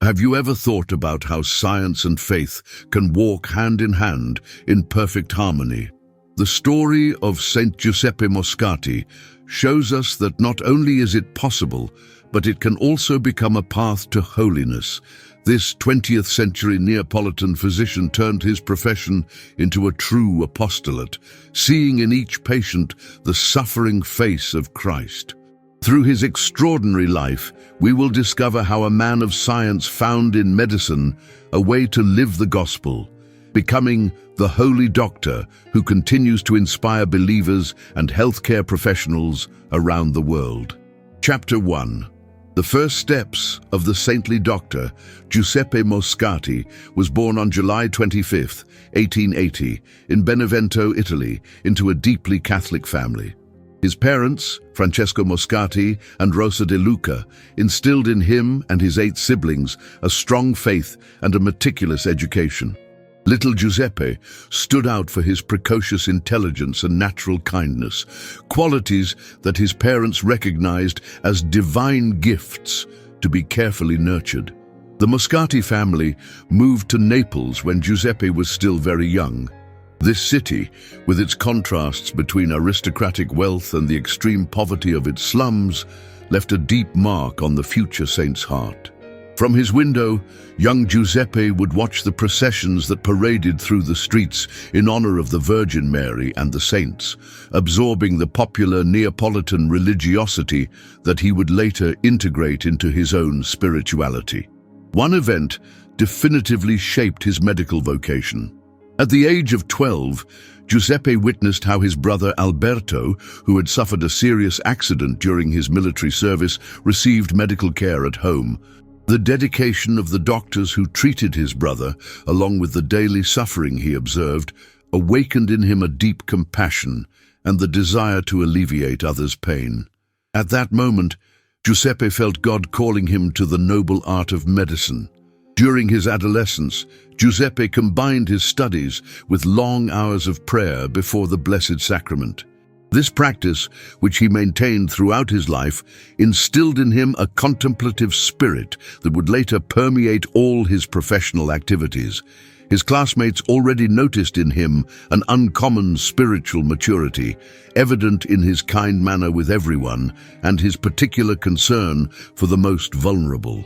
Have you ever thought about how science and faith can walk hand in hand in perfect harmony? The story of Saint Giuseppe Moscatti shows us that not only is it possible, but it can also become a path to holiness. This 20th century Neapolitan physician turned his profession into a true apostolate, seeing in each patient the suffering face of Christ. Through his extraordinary life, we will discover how a man of science found in medicine a way to live the gospel, becoming the holy doctor who continues to inspire believers and healthcare professionals around the world. Chapter 1. The first steps of the saintly doctor, Giuseppe Moscatti, was born on July 25, 1880, in Benevento, Italy, into a deeply Catholic family. His parents, Francesco Moscatti and Rosa de Luca, instilled in him and his 8 siblings a strong faith and a meticulous education. Little Giuseppe stood out for his precocious intelligence and natural kindness, qualities that his parents recognized as divine gifts to be carefully nurtured. The Moscatti family moved to Naples when Giuseppe was still very young. This city, with its contrasts between aristocratic wealth and the extreme poverty of its slums, left a deep mark on the future saint's heart. From his window, young Giuseppe would watch the processions that paraded through the streets in honor of the Virgin Mary and the saints, absorbing the popular Neapolitan religiosity that he would later integrate into his own spirituality. One event definitively shaped his medical vocation. At the age of 12, Giuseppe witnessed how his brother Alberto, who had suffered a serious accident during his military service, received medical care at home. The dedication of the doctors who treated his brother, along with the daily suffering he observed, awakened in him a deep compassion and the desire to alleviate others' pain. At that moment, Giuseppe felt God calling him to the noble art of medicine. During his adolescence, Giuseppe combined his studies with long hours of prayer before the Blessed Sacrament. This practice, which he maintained throughout his life, instilled in him a contemplative spirit that would later permeate all his professional activities. His classmates already noticed in him an uncommon spiritual maturity, evident in his kind manner with everyone and his particular concern for the most vulnerable.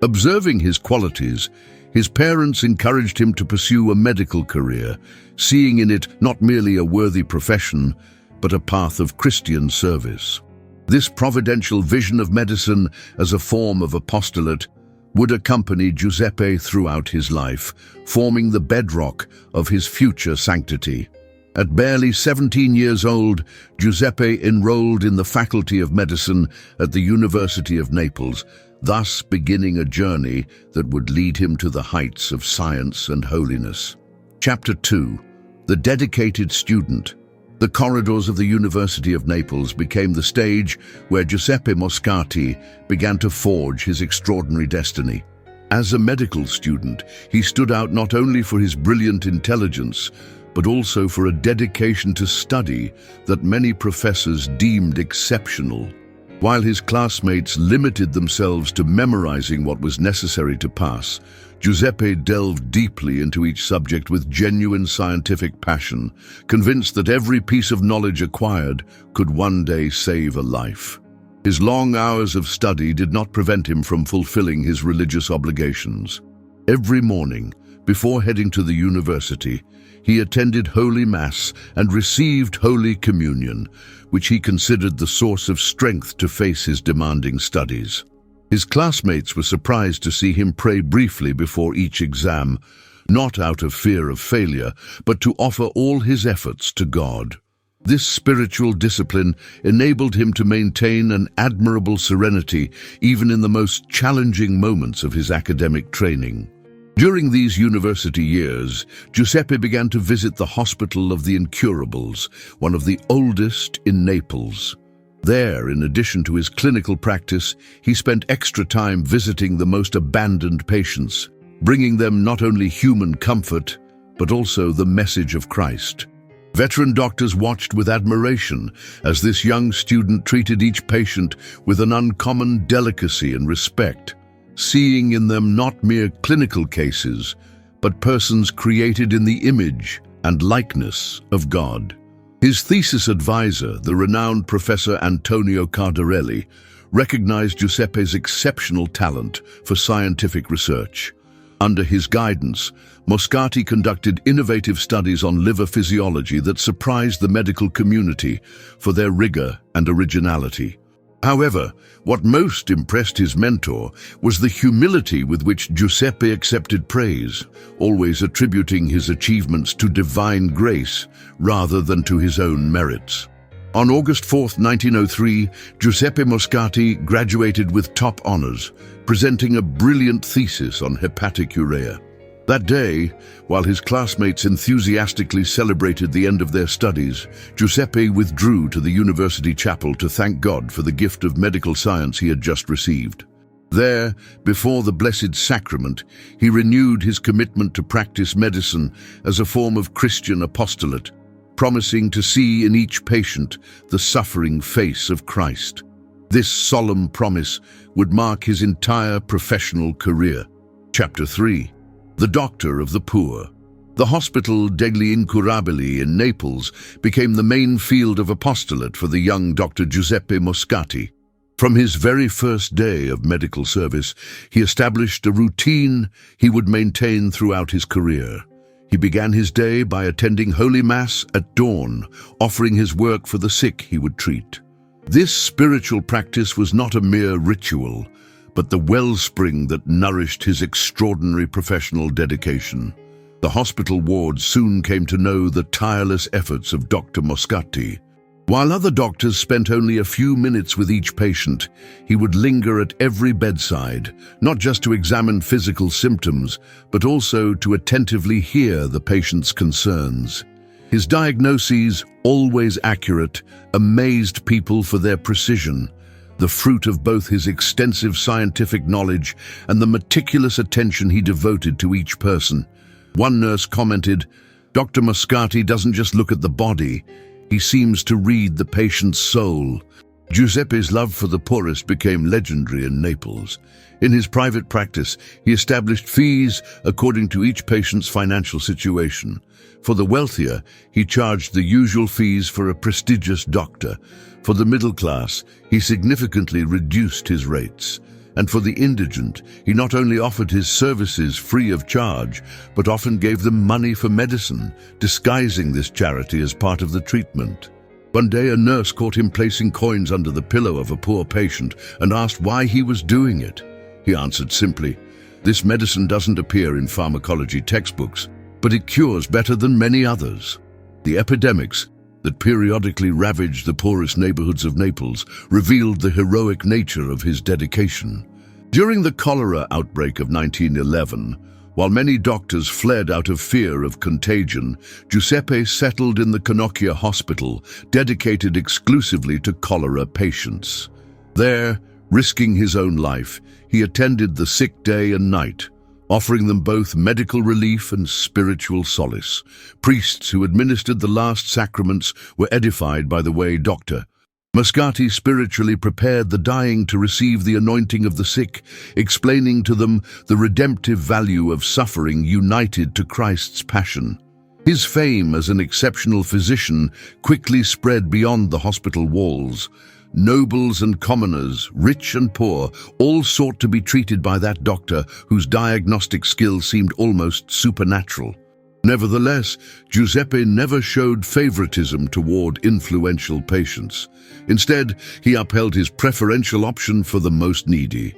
Observing his qualities, his parents encouraged him to pursue a medical career, seeing in it not merely a worthy profession, but a path of Christian service. This providential vision of medicine as a form of apostolate would accompany Giuseppe throughout his life, forming the bedrock of his future sanctity. At barely 17 years old, Giuseppe enrolled in the Faculty of Medicine at the University of Naples, thus beginning a journey that would lead him to the heights of science and holiness. Chapter 2. The dedicated student. The corridors of the University of Naples became the stage where Giuseppe Moscatti began to forge his extraordinary destiny. As a medical student, he stood out not only for his brilliant intelligence, but also for a dedication to study that many professors deemed exceptional. While his classmates limited themselves to memorizing what was necessary to pass, Giuseppe delved deeply into each subject with genuine scientific passion, convinced that every piece of knowledge acquired could one day save a life. His long hours of study did not prevent him from fulfilling his religious obligations. Every morning, before heading to the university, he attended Holy Mass and received Holy Communion, which he considered the source of strength to face his demanding studies. His classmates were surprised to see him pray briefly before each exam, not out of fear of failure, but to offer all his efforts to God. This spiritual discipline enabled him to maintain an admirable serenity even in the most challenging moments of his academic training. During these university years, Giuseppe began to visit the Hospital of the Incurables, one of the oldest in Naples. There, in addition to his clinical practice, he spent extra time visiting the most abandoned patients, bringing them not only human comfort, but also the message of Christ. Veteran doctors watched with admiration as this young student treated each patient with an uncommon delicacy and respect. seeing in them not mere clinical cases, but persons created in the image and likeness of God. His thesis advisor, the renowned Professor Antonio Cardarelli, recognized Giuseppe's exceptional talent for scientific research. Under his guidance, Moscatti conducted innovative studies on liver physiology that surprised the medical community for their rigor and originality. However, what most impressed his mentor was the humility with which Giuseppe accepted praise, always attributing his achievements to divine grace rather than to his own merits. On August 4, 1903, Giuseppe Moscatti graduated with top honors, presenting a brilliant thesis on hepatic urea. That day, while his classmates enthusiastically celebrated the end of their studies, Giuseppe withdrew to the university chapel to thank God for the gift of medical science he had just received. There, before the Blessed Sacrament, he renewed his commitment to practice medicine as a form of Christian apostolate, promising to see in each patient the suffering face of Christ. This solemn promise would mark his entire professional career. Chapter 3. The Doctor of the Poor. The Hospital degli Incurabili in Naples became the main field of apostolate for the young Dr. Giuseppe Moscatti. From his very first day of medical service, he established a routine he would maintain throughout his career. He began his day by attending Holy Mass at dawn, offering his work for the sick he would treat. This spiritual practice was not a mere ritual, but the wellspring that nourished his extraordinary professional dedication. The hospital wards soon came to know the tireless efforts of Dr. Moscatti. While other doctors spent only a few minutes with each patient, he would linger at every bedside, not just to examine physical symptoms, but also to attentively hear the patient's concerns. His diagnoses, always accurate, amazed people for their precision, the fruit of both his extensive scientific knowledge and the meticulous attention he devoted to each person. One nurse commented, "Dr. Moscatti doesn't just look at the body, he seems to read the patient's soul." Giuseppe's love for the poorest became legendary in Naples. In his private practice, he established fees according to each patient's financial situation. For the wealthier, he charged the usual fees for a prestigious doctor. For the middle class, he significantly reduced his rates. And for the indigent, he not only offered his services free of charge, but often gave them money for medicine, disguising this charity as part of the treatment. One day, a nurse caught him placing coins under the pillow of a poor patient and asked why he was doing it. He answered simply, "This medicine doesn't appear in pharmacology textbooks, but it cures better than many others." The epidemics that periodically ravaged the poorest neighborhoods of Naples revealed the heroic nature of his dedication. During the cholera outbreak of 1911, while many doctors fled out of fear of contagion, Giuseppe settled in the Cannocchia Hospital, dedicated exclusively to cholera patients. There, risking his own life, he attended the sick day and night, offering them both medical relief and spiritual solace. Priests who administered the last sacraments were edified by the way Dr. Moscatti spiritually prepared the dying to receive the anointing of the sick, explaining to them the redemptive value of suffering united to Christ's passion. His fame as an exceptional physician quickly spread beyond the hospital walls. Nobles and commoners, rich and poor, all sought to be treated by that doctor whose diagnostic skill seemed almost supernatural. Nevertheless, Giuseppe never showed favoritism toward influential patients. Instead, he upheld his preferential option for the most needy.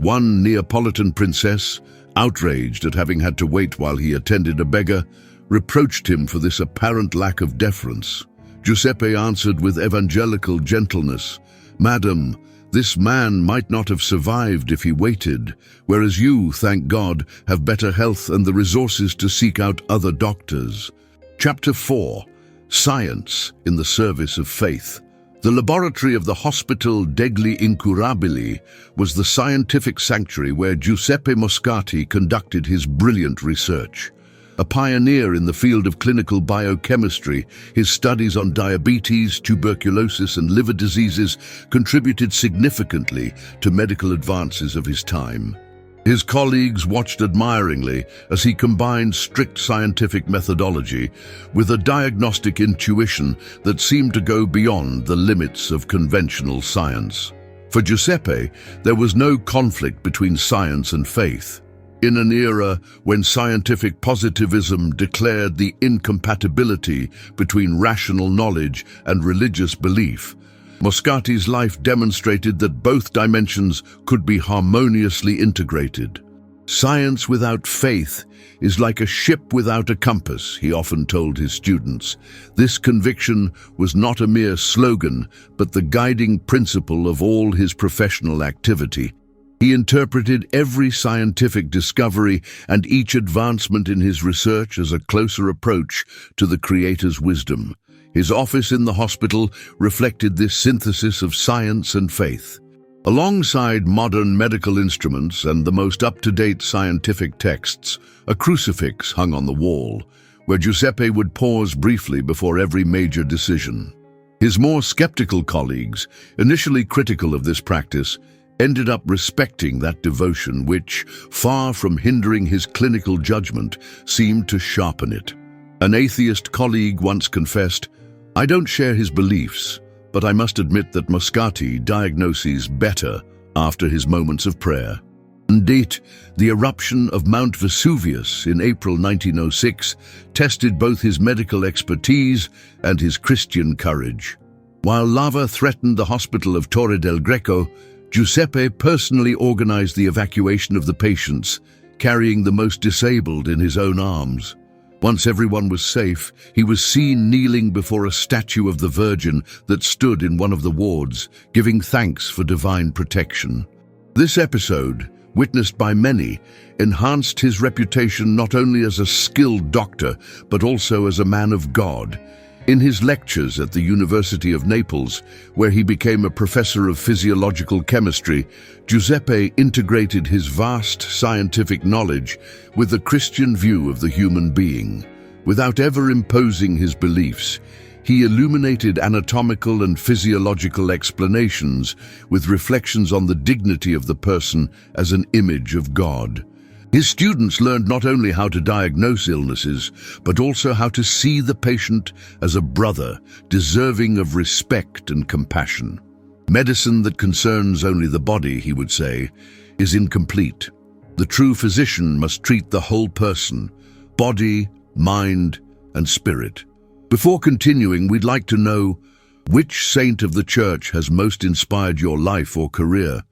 One Neapolitan princess, outraged at having had to wait while he attended a beggar, reproached him for this apparent lack of deference. Giuseppe answered with evangelical gentleness, "Madam, this man might not have survived if he waited, whereas you, thank God, have better health and the resources to seek out other doctors." Chapter 4. Science in the Service of Faith. The laboratory of the Hospital degli Incurabili was the scientific sanctuary where Giuseppe Moscatti conducted his brilliant research. A pioneer in the field of clinical biochemistry, his studies on diabetes, tuberculosis, and liver diseases contributed significantly to medical advances of his time. His colleagues watched admiringly as he combined strict scientific methodology with a diagnostic intuition that seemed to go beyond the limits of conventional science. For Giuseppe, there was no conflict between science and faith. In an era when scientific positivism declared the incompatibility between rational knowledge and religious belief, Moscatti's life demonstrated that both dimensions could be harmoniously integrated. "Science without faith is like a ship without a compass," he often told his students. This conviction was not a mere slogan, but the guiding principle of all his professional activity. He interpreted every scientific discovery and each advancement in his research as a closer approach to the Creator's wisdom. His office in the hospital reflected this synthesis of science and faith. Alongside modern medical instruments and the most up-to-date scientific texts, a crucifix hung on the wall, where Giuseppe would pause briefly before every major decision. His more skeptical colleagues, initially critical of this practice, ended up respecting that devotion which, far from hindering his clinical judgment, seemed to sharpen it. An atheist colleague once confessed, "I don't share his beliefs, but I must admit that Moscatti diagnoses better after his moments of prayer." Indeed, the eruption of Mount Vesuvius in April 1906 tested both his medical expertise and his Christian courage. While lava threatened the hospital of Torre del Greco, Giuseppe personally organized the evacuation of the patients, carrying the most disabled in his own arms. Once everyone was safe, he was seen kneeling before a statue of the Virgin that stood in one of the wards, giving thanks for divine protection. This episode, witnessed by many, enhanced his reputation not only as a skilled doctor, but also as a man of God. In his lectures at the University of Naples, where he became a professor of physiological chemistry, Giuseppe integrated his vast scientific knowledge with the Christian view of the human being. Without ever imposing his beliefs, he illuminated anatomical and physiological explanations with reflections on the dignity of the person as an image of God. His students learned not only how to diagnose illnesses, but also how to see the patient as a brother, deserving of respect and compassion. "Medicine that concerns only the body," he would say, "is incomplete. The true physician must treat the whole person, body, mind, and spirit." Before continuing, we'd like to know, which saint of the Church has most inspired your life or career?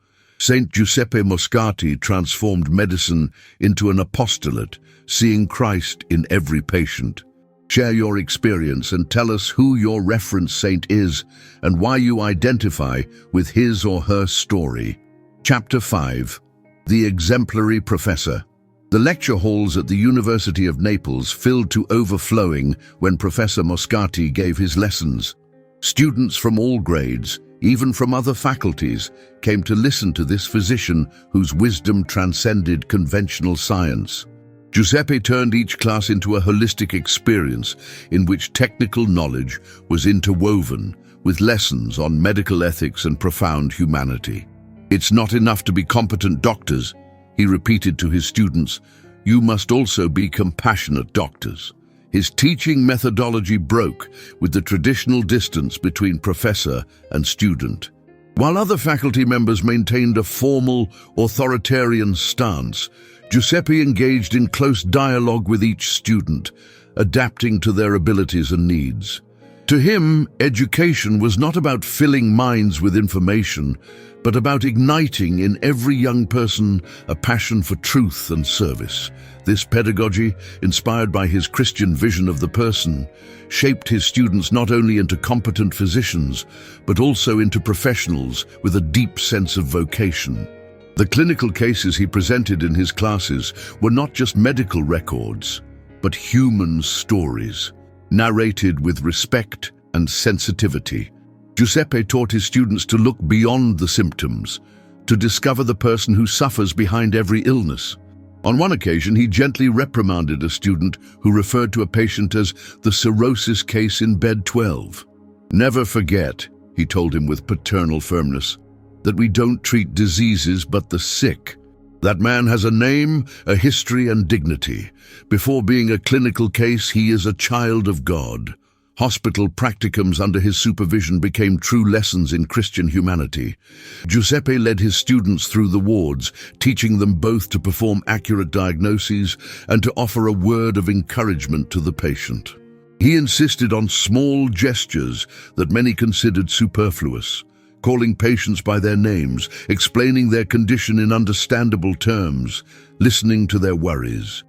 Saint Giuseppe Moscatti transformed medicine into an apostolate, seeing Christ in every patient. Share your experience and tell us who your reference saint is and why you identify with his or her story. Chapter 5. The Exemplary Professor. The lecture halls at the University of Naples filled to overflowing when Professor Moscatti gave his lessons. Students from all grades, even from other faculties, came to listen to this physician whose wisdom transcended conventional science. Giuseppe turned each class into a holistic experience in which technical knowledge was interwoven with lessons on medical ethics and profound humanity. "It's not enough to be competent doctors," he repeated to his students. "You must also be compassionate doctors." His teaching methodology broke with the traditional distance between professor and student. While other faculty members maintained a formal, authoritarian stance, Giuseppe engaged in close dialogue with each student, adapting to their abilities and needs. To him, education was not about filling minds with information, but about igniting in every young person a passion for truth and service. This pedagogy, inspired by his Christian vision of the person, shaped his students not only into competent physicians, but also into professionals with a deep sense of vocation. The clinical cases he presented in his classes were not just medical records, but human stories, narrated with respect and sensitivity. Giuseppe taught his students to look beyond the symptoms, to discover the person who suffers behind every illness. On one occasion, he gently reprimanded a student who referred to a patient as the cirrhosis case in bed 12. "Never forget," he told him with paternal firmness, "that we don't treat diseases but the sick." That man has a name, a history, and dignity. Before being a clinical case, he is a child of God. Hospital practicums under his supervision became true lessons in Christian humanity. Giuseppe led his students through the wards, teaching them both to perform accurate diagnoses and to offer a word of encouragement to the patient. He insisted on small gestures that many considered superfluous, calling patients by their names, explaining their condition in understandable terms, listening to their worries.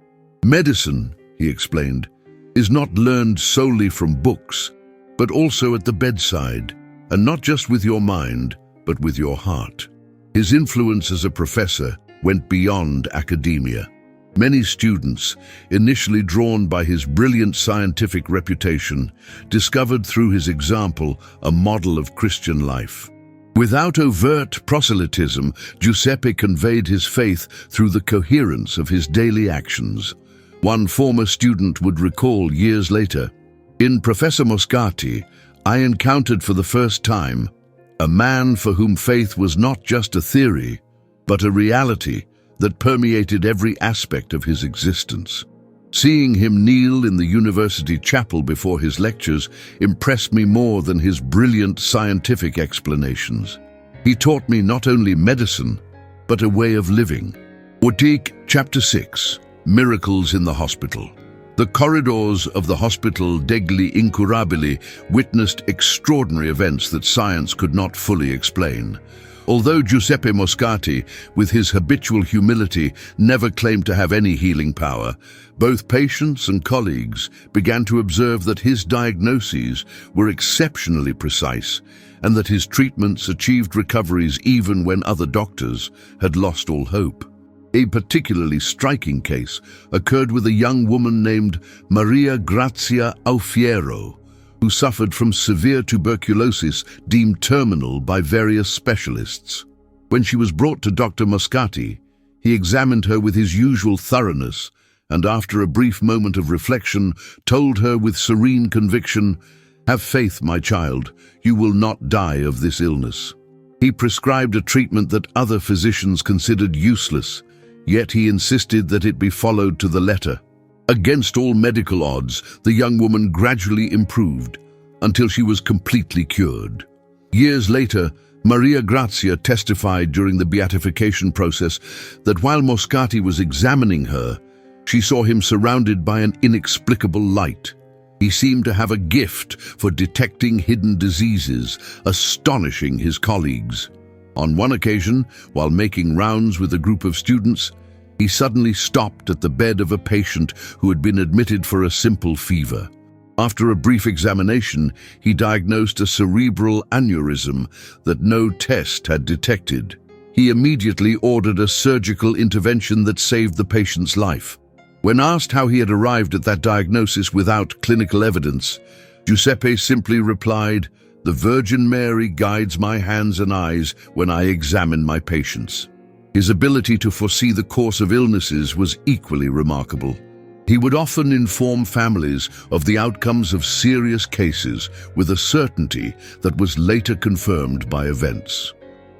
Medicine, he explained, is not learned solely from books, but also at the bedside, and not just with your mind, but with your heart. His influence as a professor went beyond academia. Many students, initially drawn by his brilliant scientific reputation, discovered through his example a model of Christian life. Without overt proselytism, Giuseppe conveyed his faith through the coherence of his daily actions. One former student would recall years later, "In Professor Moscatti, I encountered for the first time a man for whom faith was not just a theory, but a reality that permeated every aspect of his existence. Seeing him kneel in the university chapel before his lectures impressed me more than his brilliant scientific explanations. He taught me not only medicine, but a way of living." Utique, Chapter 6. Miracles in the Hospital. The corridors of the Hospital degli Incurabili witnessed extraordinary events that science could not fully explain. Although Giuseppe Moscatti, with his habitual humility, never claimed to have any healing power, both patients and colleagues began to observe that his diagnoses were exceptionally precise and that his treatments achieved recoveries even when other doctors had lost all hope. A particularly striking case occurred with a young woman named Maria Grazia Alfiero, who suffered from severe tuberculosis deemed terminal by various specialists. When she was brought to Dr. Moscatti, he examined her with his usual thoroughness and, after a brief moment of reflection, told her with serene conviction, "Have faith, my child, you will not die of this illness." He prescribed a treatment that other physicians considered useless, yet he insisted that it be followed to the letter. Against all medical odds, the young woman gradually improved until she was completely cured. Years later, Maria Grazia testified during the beatification process that while Moscatti was examining her, she saw him surrounded by an inexplicable light. He seemed to have a gift for detecting hidden diseases, astonishing his colleagues. On one occasion, while making rounds with a group of students, he suddenly stopped at the bed of a patient who had been admitted for a simple fever. After a brief examination, he diagnosed a cerebral aneurysm that no test had detected. He immediately ordered a surgical intervention that saved the patient's life. When asked how he had arrived at that diagnosis without clinical evidence, Giuseppe simply replied, "The Virgin Mary guides my hands and eyes when I examine my patients." His ability to foresee the course of illnesses was equally remarkable. He would often inform families of the outcomes of serious cases with a certainty that was later confirmed by events.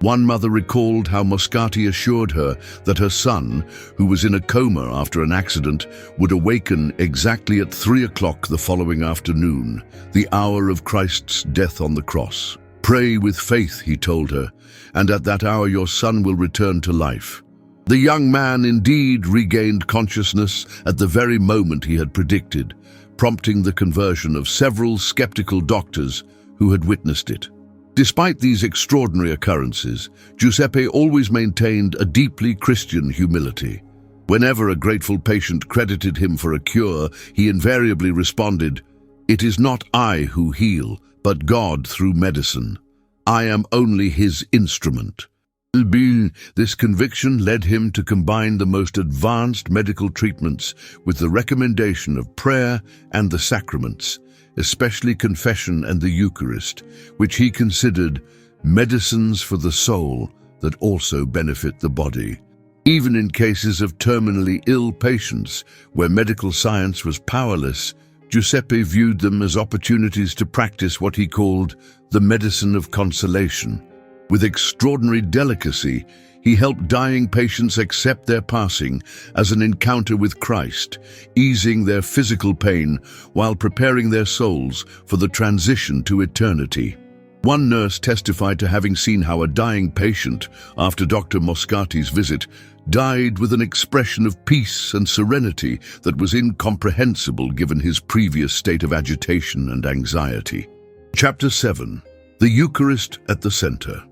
One mother recalled how Moscatti assured her that her son, who was in a coma after an accident, would awaken exactly at 3 o'clock the following afternoon, the hour of Christ's death on the cross. "Pray with faith," he told her, "and at that hour your son will return to life." The young man indeed regained consciousness at the very moment he had predicted, prompting the conversion of several skeptical doctors who had witnessed it. Despite these extraordinary occurrences, Giuseppe always maintained a deeply Christian humility. Whenever a grateful patient credited him for a cure, he invariably responded, "It is not I who heal, but God through medicine. I am only His instrument." This conviction led him to combine the most advanced medical treatments with the recommendation of prayer and the sacraments, especially confession and the Eucharist, which he considered medicines for the soul that also benefit the body. Even in cases of terminally ill patients, where medical science was powerless, Giuseppe viewed them as opportunities to practice what he called the medicine of consolation. With extraordinary delicacy, He helped dying patients accept their passing as an encounter with Christ, easing their physical pain while preparing their souls for the transition to eternity. One nurse testified to having seen how a dying patient, after Dr. Moscatti's visit, died with an expression of peace and serenity that was incomprehensible given his previous state of agitation and anxiety. Chapter 7. The Eucharist at the Center.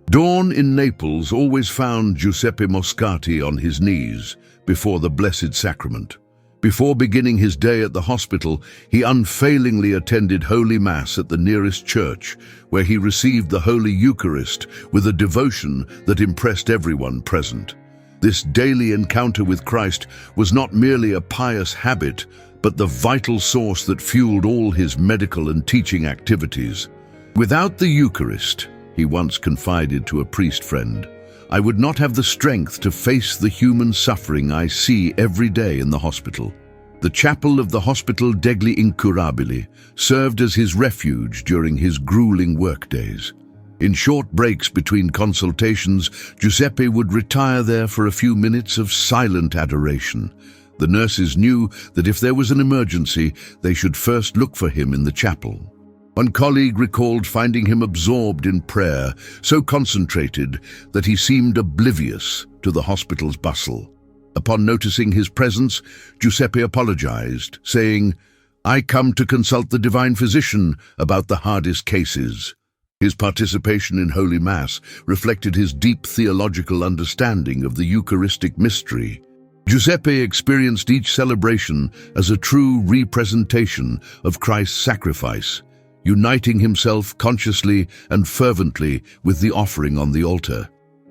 Dawn in Naples always found Giuseppe Moscatti on his knees before the Blessed Sacrament. Before beginning his day at the hospital, he unfailingly attended Holy Mass at the nearest church, where he received the Holy Eucharist with a devotion that impressed everyone present. This daily encounter with Christ was not merely a pious habit, but the vital source that fueled all his medical and teaching activities. "Without the Eucharist," he once confided to a priest friend, "I would not have the strength to face the human suffering I see every day in the hospital." The chapel of the Hospital degli Incurabili served as his refuge during his grueling workdays. In short breaks between consultations, Giuseppe would retire there for a few minutes of silent adoration. The nurses knew that if there was an emergency, they should first look for him in the chapel. One colleague recalled finding him absorbed in prayer, so concentrated that he seemed oblivious to the hospital's bustle. Upon noticing his presence, Giuseppe apologized, saying, "I come to consult the divine physician about the hardest cases." His participation in Holy Mass reflected his deep theological understanding of the Eucharistic mystery. Giuseppe experienced each celebration as a true representation of Christ's sacrifice, uniting himself consciously and fervently with the offering on the altar.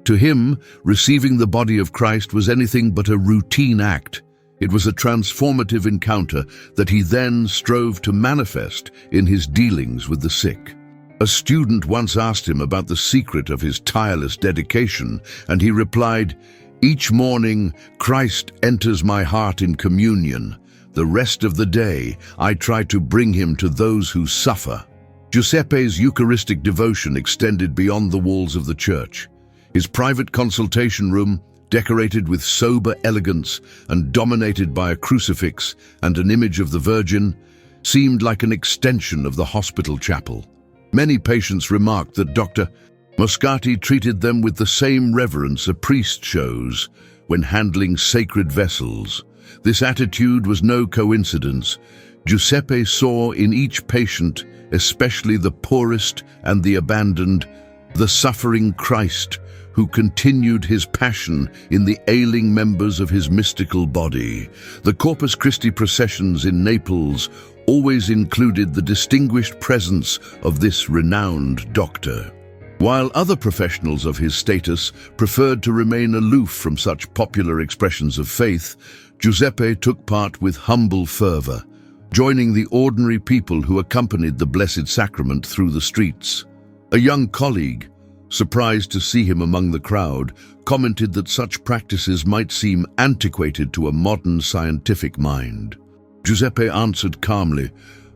To him, receiving the body of Christ was anything but a routine act. It was a transformative encounter that he then strove to manifest in his dealings with the sick. A student once asked him about the secret of his tireless dedication, and he replied, "Each morning, Christ enters my heart in communion. The rest of the day, I try to bring him to those who suffer." Giuseppe's Eucharistic devotion extended beyond the walls of the church. His private consultation room, decorated with sober elegance and dominated by a crucifix and an image of the Virgin, seemed like an extension of the hospital chapel. Many patients remarked that Dr. Moscatti treated them with the same reverence a priest shows when handling sacred vessels. This attitude was no coincidence. Giuseppe saw in each patient, especially the poorest and the abandoned, the suffering Christ who continued his passion in the ailing members of his mystical body. The Corpus Christi processions in Naples always included the distinguished presence of this renowned doctor. While other professionals of his status preferred to remain aloof from such popular expressions of faith, Giuseppe took part with humble fervor, joining the ordinary people who accompanied the Blessed Sacrament through the streets. A young colleague, surprised to see him among the crowd, commented that such practices might seem antiquated to a modern scientific mind. Giuseppe answered calmly,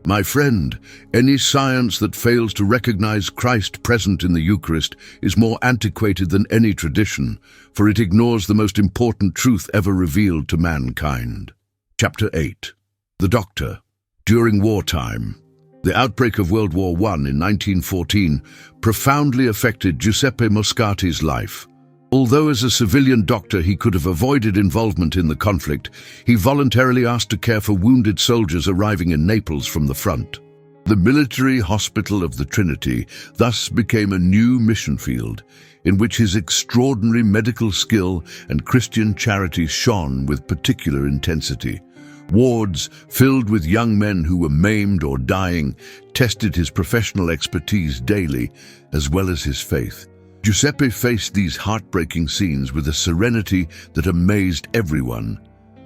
"My friend, any science that fails to recognize Christ present in the Eucharist is more antiquated than any tradition, for it ignores the most important truth ever revealed to mankind." Chapter 8. The Doctor. During wartime. The outbreak of World War I in 1914 profoundly affected Giuseppe Moscatti's life. Although as a civilian doctor he could have avoided involvement in the conflict, he voluntarily asked to care for wounded soldiers arriving in Naples from the front. The military hospital of the Trinity thus became a new mission field, in which his extraordinary medical skill and Christian charity shone with particular intensity. Wards filled with young men who were maimed or dying tested his professional expertise daily, as well as his faith. Giuseppe faced these heartbreaking scenes with a serenity that amazed everyone.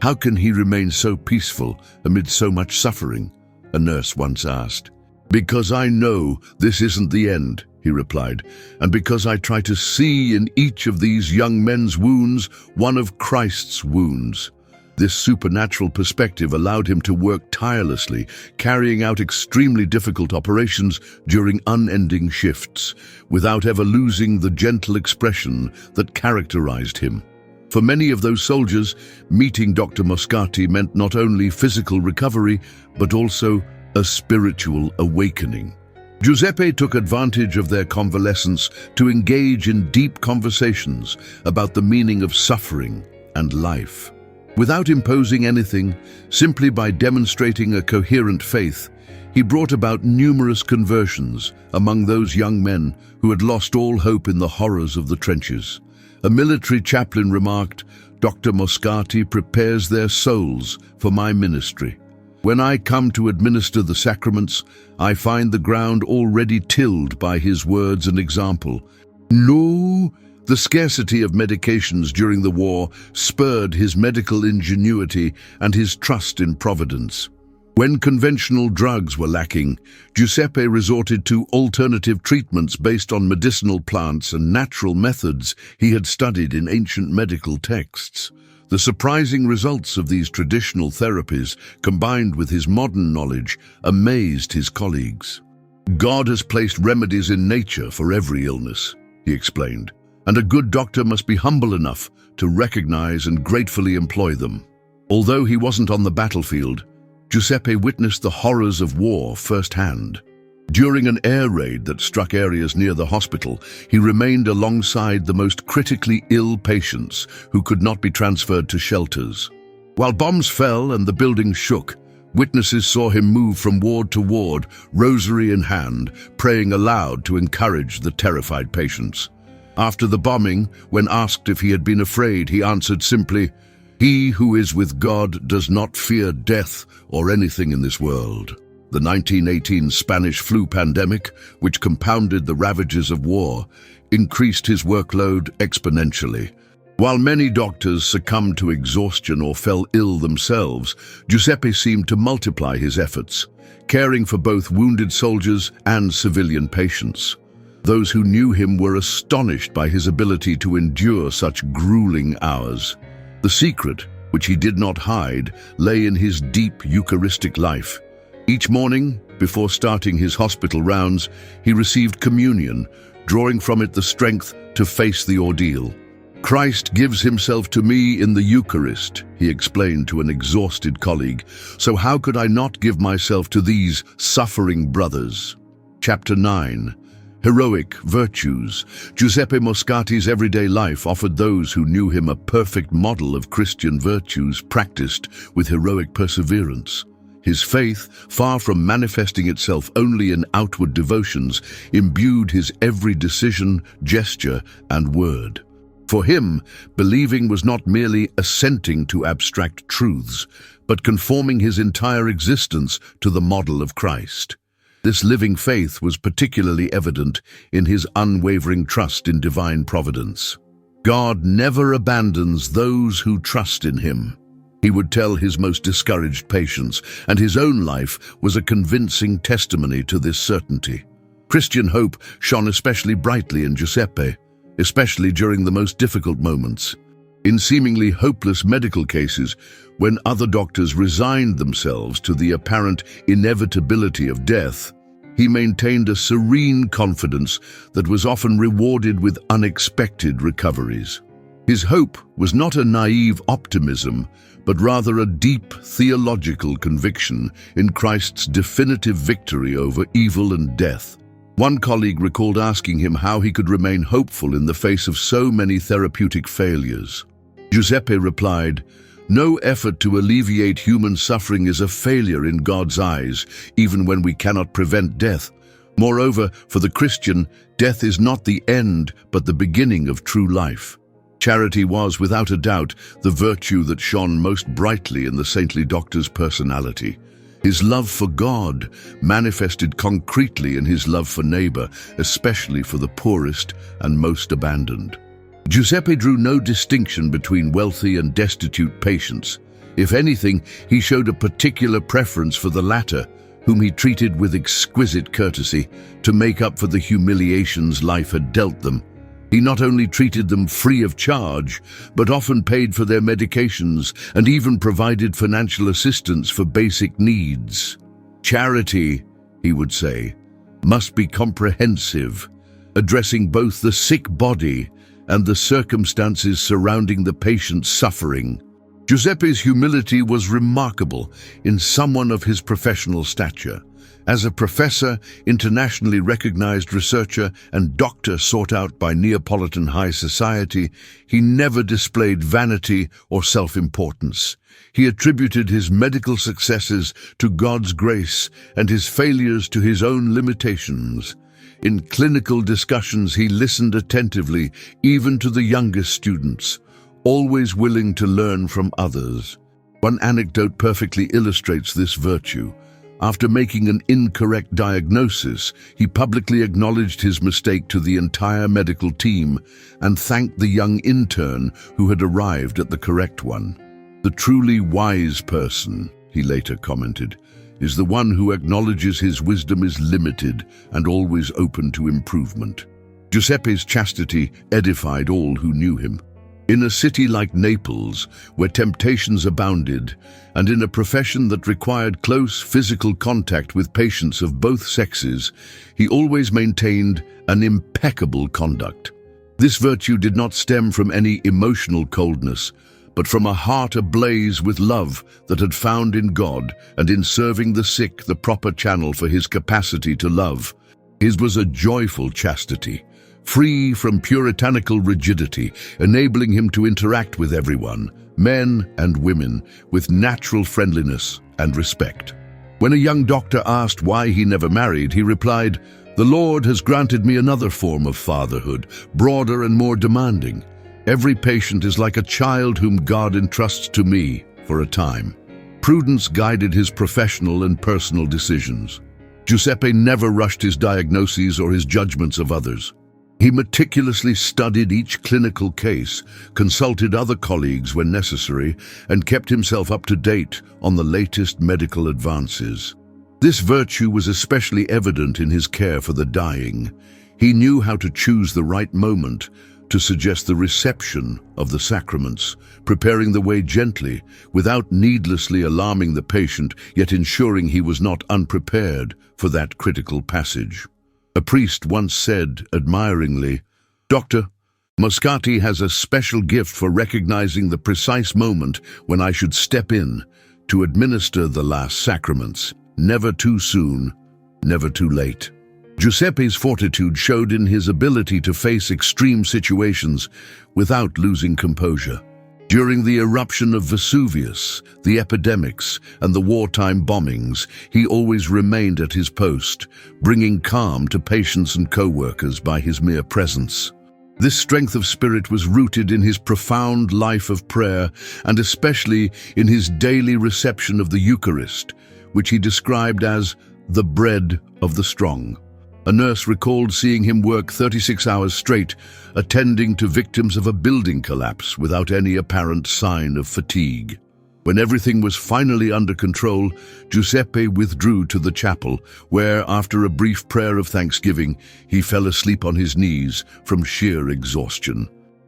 "How can he remain so peaceful amid so much suffering?" a nurse once asked. "Because I know this isn't the end," he replied, "and because I try to see in each of these young men's wounds one of Christ's wounds." This supernatural perspective allowed him to work tirelessly, carrying out extremely difficult operations during unending shifts, without ever losing the gentle expression that characterized him. For many of those soldiers, meeting Dr. Moscatti meant not only physical recovery, but also a spiritual awakening. Giuseppe took advantage of their convalescence to engage in deep conversations about the meaning of suffering and life. Without imposing anything, simply by demonstrating a coherent faith, he brought about numerous conversions among those young men who had lost all hope in the horrors of the trenches. A military chaplain remarked, "Dr. Moscatti prepares their souls for my ministry. When I come to administer the sacraments, I find the ground already tilled by his words and example." No! The scarcity of medications during the war spurred his medical ingenuity and his trust in providence. When conventional drugs were lacking, Giuseppe resorted to alternative treatments based on medicinal plants and natural methods he had studied in ancient medical texts. The surprising results of these traditional therapies, combined with his modern knowledge, amazed his colleagues. "God has placed remedies in nature for every illness," he explained, "and a good doctor must be humble enough to recognize and gratefully employ them." Although he wasn't on the battlefield, Giuseppe witnessed the horrors of war firsthand. During an air raid that struck areas near the hospital, he remained alongside the most critically ill patients who could not be transferred to shelters. While bombs fell and the building shook, witnesses saw him move from ward to ward, rosary in hand, praying aloud to encourage the terrified patients. After the bombing, when asked if he had been afraid, he answered simply, "He who is with God does not fear death or anything in this world." The 1918 Spanish flu pandemic, which compounded the ravages of war, increased his workload exponentially. While many doctors succumbed to exhaustion or fell ill themselves, Giuseppe seemed to multiply his efforts, caring for both wounded soldiers and civilian patients. Those who knew him were astonished by his ability to endure such grueling hours. The secret, which he did not hide, lay in his deep Eucharistic life. Each morning, before starting his hospital rounds, he received communion, drawing from it the strength to face the ordeal. "Christ gives himself to me in the Eucharist," he explained to an exhausted colleague, "so how could I not give myself to these suffering brothers?" Chapter 9. Heroic Virtues. Giuseppe Moscatti's everyday life offered those who knew him a perfect model of Christian virtues practiced with heroic perseverance. His faith, far from manifesting itself only in outward devotions, imbued his every decision, gesture, and word. For him, believing was not merely assenting to abstract truths, but conforming his entire existence to the model of Christ. This living faith was particularly evident in his unwavering trust in divine providence. God never abandons those who trust in him, he would tell his most discouraged patients, and his own life was a convincing testimony to this certainty. Christian hope shone especially brightly in Giuseppe, especially during the most difficult moments. In seemingly hopeless medical cases, when other doctors resigned themselves to the apparent inevitability of death, he maintained a serene confidence that was often rewarded with unexpected recoveries. His hope was not a naive optimism, but rather a deep theological conviction in Christ's definitive victory over evil and death. One colleague recalled asking him how he could remain hopeful in the face of so many therapeutic failures. Giuseppe replied, "No effort to alleviate human suffering is a failure in God's eyes, even when we cannot prevent death. Moreover, for the Christian, death is not the end, but the beginning of true life." Charity was, without a doubt, the virtue that shone most brightly in the saintly doctor's personality. His love for God manifested concretely in his love for neighbor, especially for the poorest and most abandoned. Giuseppe drew no distinction between wealthy and destitute patients. If anything, he showed a particular preference for the latter, whom he treated with exquisite courtesy to make up for the humiliations life had dealt them. He not only treated them free of charge, but often paid for their medications and even provided financial assistance for basic needs. Charity, he would say, must be comprehensive, addressing both the sick body and the circumstances surrounding the patient's suffering. Giuseppe's humility was remarkable in someone of his professional stature. As a professor, internationally recognized researcher, and doctor sought out by Neapolitan high society, he never displayed vanity or self-importance. He attributed his medical successes to God's grace and his failures to his own limitations. In clinical discussions, he listened attentively, even to the youngest students, always willing to learn from others. One anecdote perfectly illustrates this virtue. After making an incorrect diagnosis, he publicly acknowledged his mistake to the entire medical team and thanked the young intern who had arrived at the correct one. "The truly wise person," he later commented, "is the one who acknowledges his wisdom is limited and always open to improvement." Giuseppe's chastity edified all who knew him. In a city like Naples, where temptations abounded, and in a profession that required close physical contact with patients of both sexes, he always maintained an impeccable conduct. This virtue did not stem from any emotional coldness, but from a heart ablaze with love that had found in God and in serving the sick the proper channel for his capacity to love. His was a joyful chastity, free from puritanical rigidity, enabling him to interact with everyone, men and women, with natural friendliness and respect. When a young doctor asked why he never married, he replied, "The Lord has granted me another form of fatherhood, broader and more demanding. Every patient is like a child whom God entrusts to me for a time." Prudence guided his professional and personal decisions. Giuseppe never rushed his diagnoses or his judgments of others. He meticulously studied each clinical case, consulted other colleagues when necessary, and kept himself up to date on the latest medical advances. This virtue was especially evident in his care for the dying. He knew how to choose the right moment to suggest the reception of the sacraments, preparing the way gently, without needlessly alarming the patient, yet ensuring he was not unprepared for that critical passage. A priest once said, admiringly, "Dr. Moscatti has a special gift for recognizing the precise moment when I should step in to administer the last sacraments. Never too soon, never too late." Giuseppe's fortitude showed in his ability to face extreme situations without losing composure. During the eruption of Vesuvius, the epidemics, and the wartime bombings, he always remained at his post, bringing calm to patients and co-workers by his mere presence. This strength of spirit was rooted in his profound life of prayer, and especially in his daily reception of the Eucharist, which he described as the bread of the strong. A nurse recalled seeing him work 36 hours straight, attending to victims of a building collapse without any apparent sign of fatigue. When everything was finally under control, Giuseppe withdrew to the chapel, where, after a brief prayer of thanksgiving, he fell asleep on his knees from sheer exhaustion.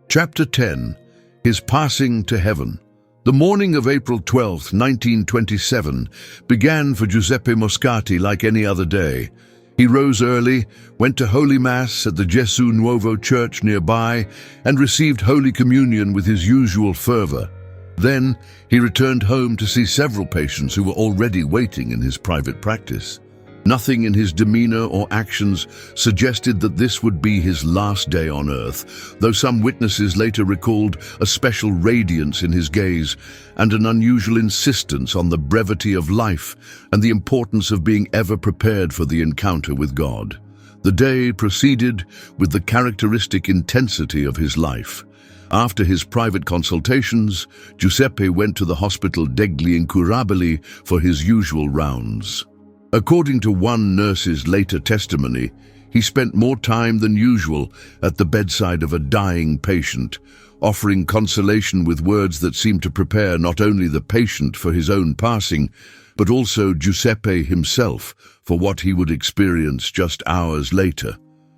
Chapter 10. His Passing to Heaven. The morning of April 12, 1927, began for Giuseppe Moscatti like any other day. He rose early, went to Holy Mass at the Gesù Nuovo church nearby, and received Holy Communion with his usual fervor. Then he returned home to see several patients who were already waiting in his private practice. Nothing in his demeanor or actions suggested that this would be his last day on earth, though some witnesses later recalled a special radiance in his gaze and an unusual insistence on the brevity of life and the importance of being ever prepared for the encounter with God. The day proceeded with the characteristic intensity of his life. After his private consultations, Giuseppe went to the hospital degli Incurabili for his usual rounds. According to one nurse's later testimony, he spent more time than usual at the bedside of a dying patient, offering consolation with words that seemed to prepare not only the patient for his own passing, but also Giuseppe himself for what he would experience just hours later.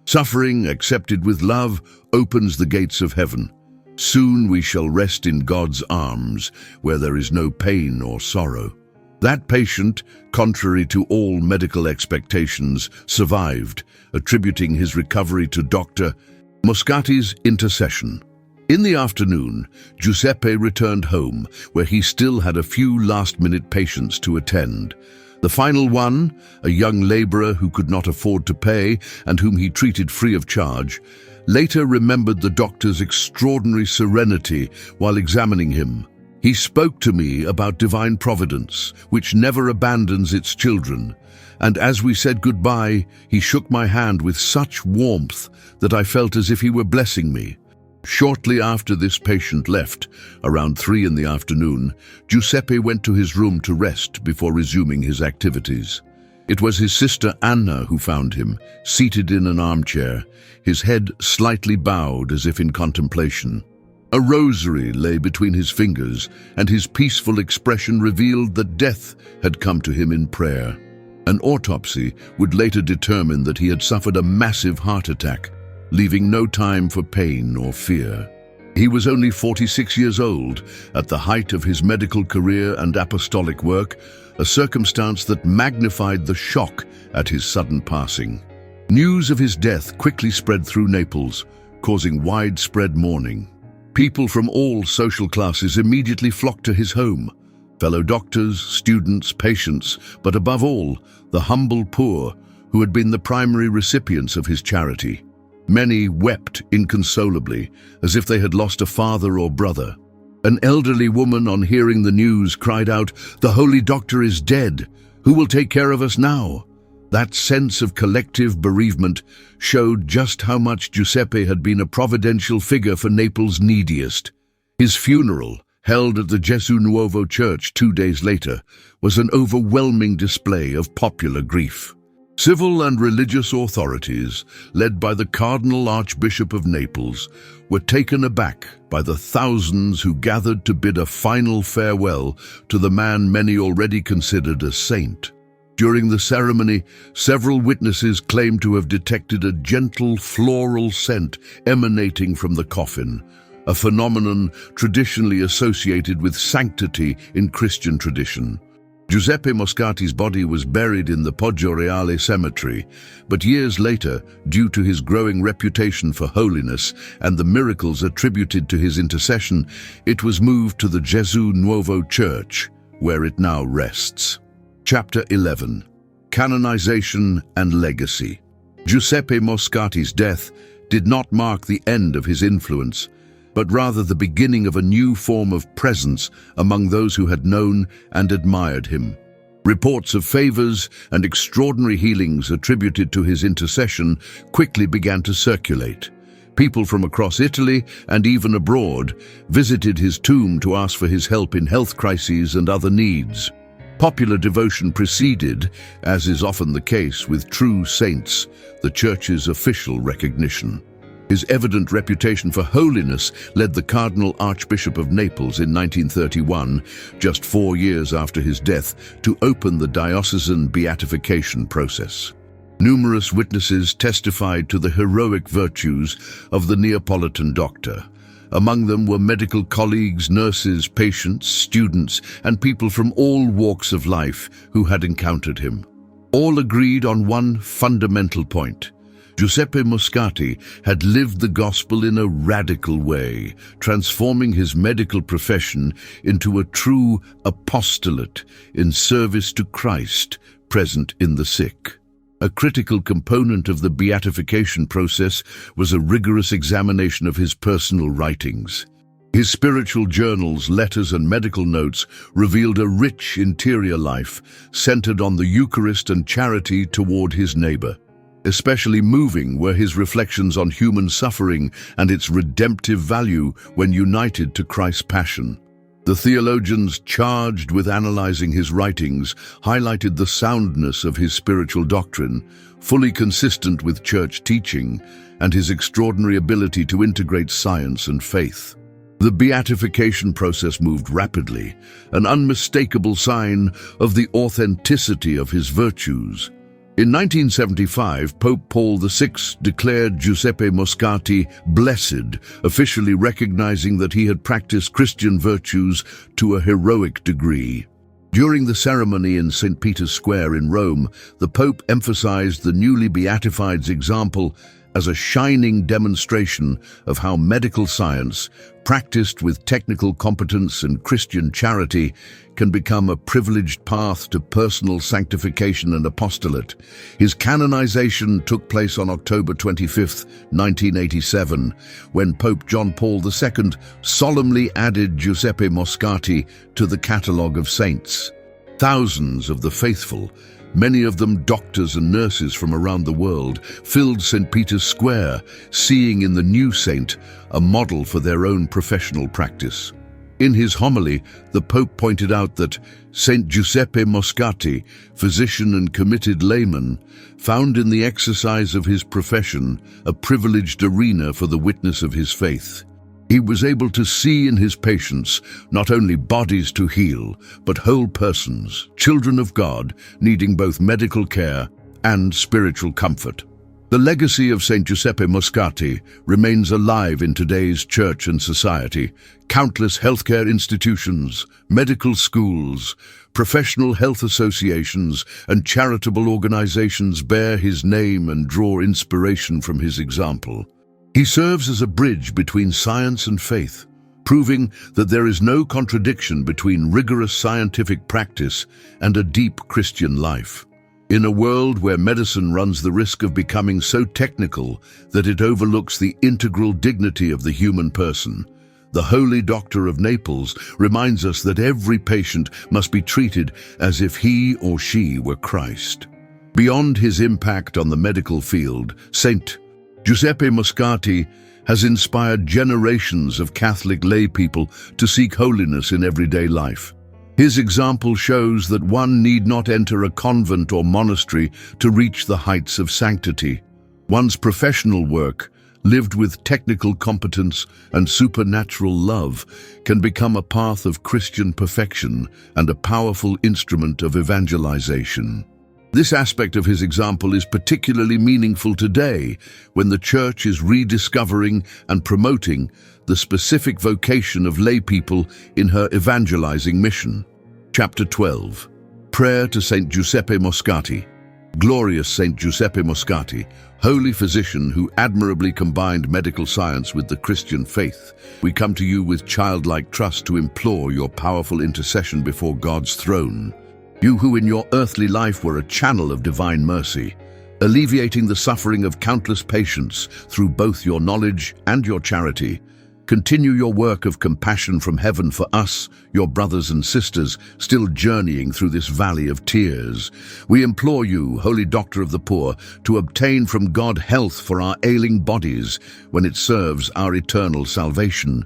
Suffering, accepted with love, opens the gates of heaven. Soon we shall rest in God's arms, where there is no pain or sorrow. That patient, contrary to all medical expectations, survived, attributing his recovery to Dr. Moscatti's intercession. In the afternoon, Giuseppe returned home, where he still had a few last-minute patients to attend. The final one, a young laborer who could not afford to pay and whom he treated free of charge, later remembered the doctor's extraordinary serenity while examining him. He spoke to me about divine providence, which never abandons its children, and as we said goodbye, he shook my hand with such warmth that I felt as if he were blessing me. Shortly after this patient left, around 3 in the afternoon, Giuseppe went to his room to rest before resuming his activities. It was his sister Anna who found him, seated in an armchair, his head slightly bowed as if in contemplation. A rosary lay between his fingers, and his peaceful expression revealed that death had come to him in prayer. An autopsy would later determine that he had suffered a massive heart attack, leaving no time for pain or fear. He was only 46 years old, at the height of his medical career and apostolic work, a circumstance that magnified the shock at his sudden passing. News of his death quickly spread through Naples, causing widespread mourning. People from all social classes immediately flocked to his home. Fellow doctors, students, patients, but above all, the humble poor, who had been the primary recipients of his charity. Many wept inconsolably, as if they had lost a father or brother. An elderly woman, on hearing the news, cried out, "The holy doctor is dead. Who will take care of us now?" That sense of collective bereavement showed just how much Giuseppe had been a providential figure for Naples' neediest. His funeral, held at the Gesù Nuovo church 2 days later, was an overwhelming display of popular grief. Civil and religious authorities, led by the Cardinal Archbishop of Naples, were taken aback by the thousands who gathered to bid a final farewell to the man many already considered a saint. During the ceremony, several witnesses claimed to have detected a gentle floral scent emanating from the coffin, a phenomenon traditionally associated with sanctity in Christian tradition. Giuseppe Moscatti's body was buried in the Poggio Reale cemetery, but years later, due to his growing reputation for holiness and the miracles attributed to his intercession, it was moved to the Gesù Nuovo church, where it now rests. Chapter 11. Canonization and Legacy. Giuseppe Moscatti's death did not mark the end of his influence, but rather the beginning of a new form of presence among those who had known and admired him. Reports of favors and extraordinary healings attributed to his intercession quickly began to circulate. People from across Italy and even abroad visited his tomb to ask for his help in health crises and other needs. Popular devotion preceded, as is often the case with true saints, the Church's official recognition. His evident reputation for holiness led the Cardinal Archbishop of Naples in 1931, just 4 years after his death, to open the diocesan beatification process. Numerous witnesses testified to the heroic virtues of the Neapolitan doctor. Among them were medical colleagues, nurses, patients, students, and people from all walks of life who had encountered him. All agreed on one fundamental point. Giuseppe Moscatti had lived the gospel in a radical way, transforming his medical profession into a true apostolate in service to Christ present in the sick. A critical component of the beatification process was a rigorous examination of his personal writings. His spiritual journals, letters, and medical notes revealed a rich interior life centered on the Eucharist and charity toward his neighbor. Especially moving were his reflections on human suffering and its redemptive value when united to Christ's passion. The theologians charged with analyzing his writings highlighted the soundness of his spiritual doctrine, fully consistent with church teaching, and his extraordinary ability to integrate science and faith. The beatification process moved rapidly, an unmistakable sign of the authenticity of his virtues. In 1975, Pope Paul VI declared Giuseppe Moscatti blessed, officially recognizing that he had practiced Christian virtues to a heroic degree. During the ceremony in St. Peter's Square in Rome, the Pope emphasized the newly beatified's example as a shining demonstration of how medical science, practiced with technical competence and Christian charity, can become a privileged path to personal sanctification and apostolate. His canonization took place on October 25, 1987, when Pope John Paul II solemnly added Giuseppe Moscatti to the catalogue of saints. Thousands of the faithful, many of them doctors and nurses from around the world, filled St. Peter's Square, seeing in the new saint a model for their own professional practice. In his homily, the Pope pointed out that St. Giuseppe Moscatti, physician and committed layman, found in the exercise of his profession a privileged arena for the witness of his faith. He was able to see in his patients not only bodies to heal, but whole persons, children of God, needing both medical care and spiritual comfort. The legacy of St. Giuseppe Moscatti remains alive in today's church and society. Countless healthcare institutions, medical schools, professional health associations, and charitable organizations bear his name and draw inspiration from his example. He serves as a bridge between science and faith, proving that there is no contradiction between rigorous scientific practice and a deep Christian life. In a world where medicine runs the risk of becoming so technical that it overlooks the integral dignity of the human person, the Holy Doctor of Naples reminds us that every patient must be treated as if he or she were Christ. Beyond his impact on the medical field, St. Giuseppe Moscatti has inspired generations of Catholic laypeople to seek holiness in everyday life. His example shows that one need not enter a convent or monastery to reach the heights of sanctity. One's professional work, lived with technical competence and supernatural love, can become a path of Christian perfection and a powerful instrument of evangelization. This aspect of his example is particularly meaningful today, when the Church is rediscovering and promoting the specific vocation of laypeople in her evangelizing mission. Chapter 12. Prayer to St. Giuseppe Moscatti. Glorious St. Giuseppe Moscatti, holy physician who admirably combined medical science with the Christian faith, we come to you with childlike trust to implore your powerful intercession before God's throne. You who in your earthly life were a channel of divine mercy, alleviating the suffering of countless patients through both your knowledge and your charity, continue your work of compassion from heaven for us, your brothers and sisters, still journeying through this valley of tears. We implore you, Holy Doctor of the Poor, to obtain from God health for our ailing bodies when it serves our eternal salvation.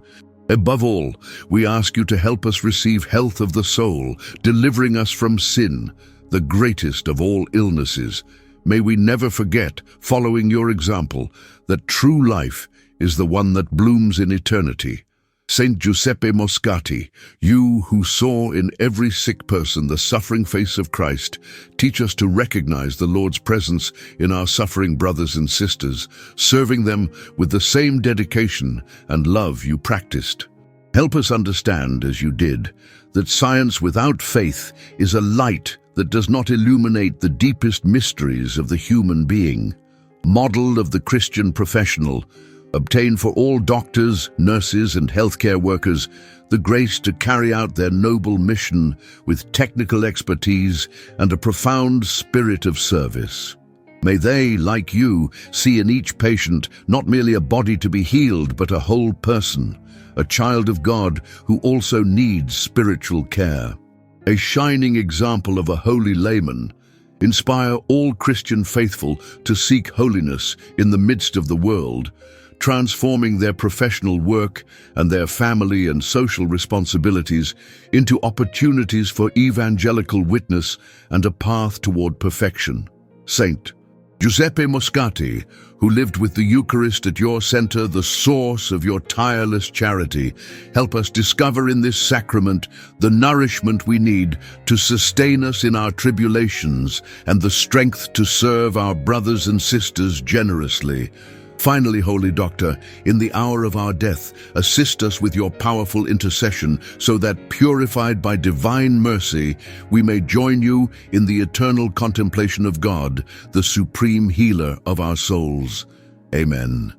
Above all, we ask you to help us receive health of the soul, delivering us from sin, the greatest of all illnesses. May we never forget, following your example, that true life is the one that blooms in eternity. Saint Giuseppe Moscatti, you who saw in every sick person the suffering face of Christ, teach us to recognize the Lord's presence in our suffering brothers and sisters, serving them with the same dedication and love you practiced. Help us understand, as you did, that science without faith is a light that does not illuminate the deepest mysteries of the human being. Model of the Christian professional, obtain for all doctors, nurses, and healthcare workers the grace to carry out their noble mission with technical expertise and a profound spirit of service. May they, like you, see in each patient not merely a body to be healed, but a whole person, a child of God who also needs spiritual care. A shining example of a holy layman, inspire all Christian faithful to seek holiness in the midst of the world, transforming their professional work and their family and social responsibilities into opportunities for evangelical witness and a path toward perfection. Saint Giuseppe Moscatti, who lived with the Eucharist at your center, the source of your tireless charity, help us discover in this sacrament the nourishment we need to sustain us in our tribulations and the strength to serve our brothers and sisters generously. Finally, Holy Doctor, in the hour of our death, assist us with your powerful intercession so that, purified by divine mercy, we may join you in the eternal contemplation of God, the supreme healer of our souls. Amen.